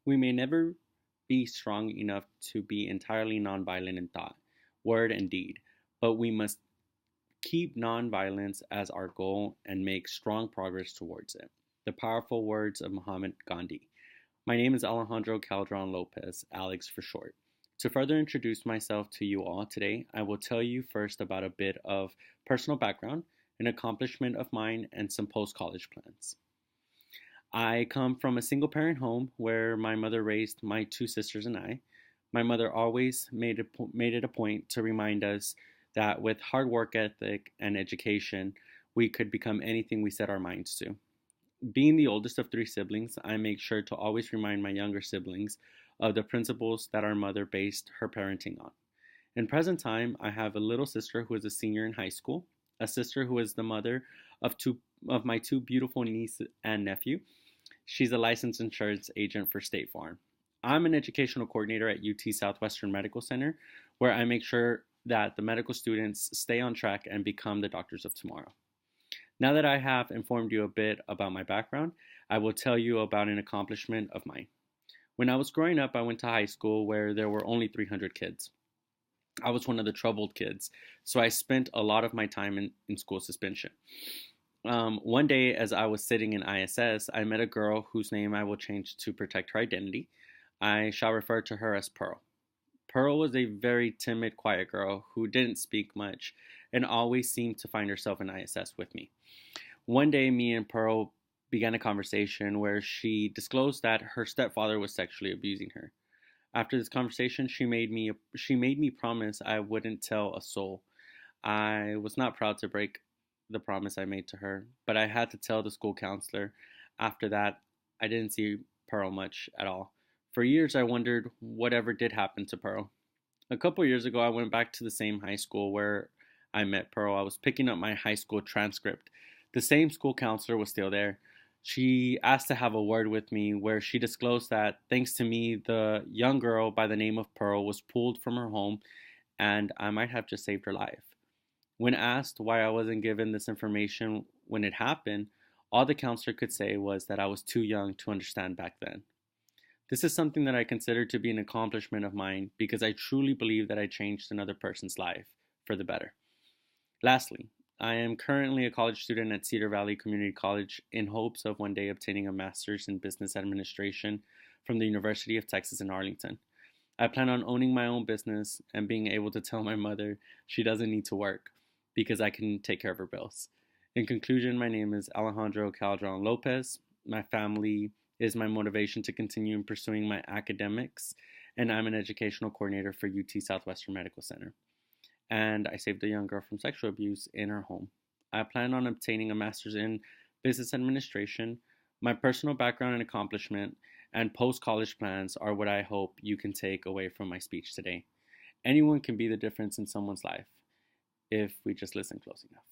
We may never be strong enough to be entirely nonviolent in thought, word, and deed, but we must keep nonviolence as our goal and make strong progress towards it. The powerful words of Muhammad Gandhi. My name is Alejandro Calderon Lopez, Alex for short. To further introduce myself to you all today, I will tell you first about a bit of personal background, an accomplishment of mine, and some post college plans. I come from a single parent home where my mother raised my two sisters and I. My mother always made it a point to remind us that with hard work ethic and education, we could become anything we set our minds to. Being the oldest of three siblings, I make sure to always remind my younger siblings of the principles that our mother based her parenting on. In present time, I have a little sister who is a senior in high school, a sister who is the mother of my two beautiful niece and nephew. She's a licensed insurance agent for State Farm. I'm an educational coordinator at UT Southwestern Medical Center, where I make sure that the medical students stay on track and become the doctors of tomorrow. Now that I have informed you a bit about my background, I will tell you about an accomplishment of mine. When I was growing up, I went to high school where there were only 300 kids. I was one of the troubled kids, so I spent a lot of my time in school suspension. One day, as I was sitting in ISS, I met a girl whose name I will change to protect her identity. I shall refer to her as Pearl. Pearl was a very timid, quiet girl who didn't speak much and always seemed to find herself in ISS with me. One day, me and Pearl began a conversation where she disclosed that her stepfather was sexually abusing her. After this conversation, she made me promise I wouldn't tell a soul. I was not proud to break the promise I made to her, but I had to tell the school counselor. After that, I didn't see Pearl much at all. For years, I wondered whatever did happen to Pearl. A couple years ago, I went back to the same high school where I met Pearl. I was picking up my high school transcript. The same school counselor was still there. She asked to have a word with me where she disclosed that, thanks to me, the young girl by the name of Pearl was pulled from her home and I might have just saved her life. When asked why I wasn't given this information when it happened, all the counselor could say was that I was too young to understand back then. This is something that I consider to be an accomplishment of mine because I truly believe that I changed another person's life for the better. Lastly, I am currently a college student at Cedar Valley Community College in hopes of one day obtaining a master's in business administration from the University of Texas in Arlington. I plan on owning my own business and being able to tell my mother she doesn't need to work because I can take care of her bills. In conclusion, my name is Alejandro Calderon Lopez. My family is my motivation to continue in pursuing my academics, and I'm an educational coordinator for UT Southwestern Medical Center. And I saved a young girl from sexual abuse in her home. I plan on obtaining a master's in business administration. My personal background and accomplishment and post college plans are what I hope you can take away from my speech today. Anyone can be the difference in someone's life if we just listen close enough.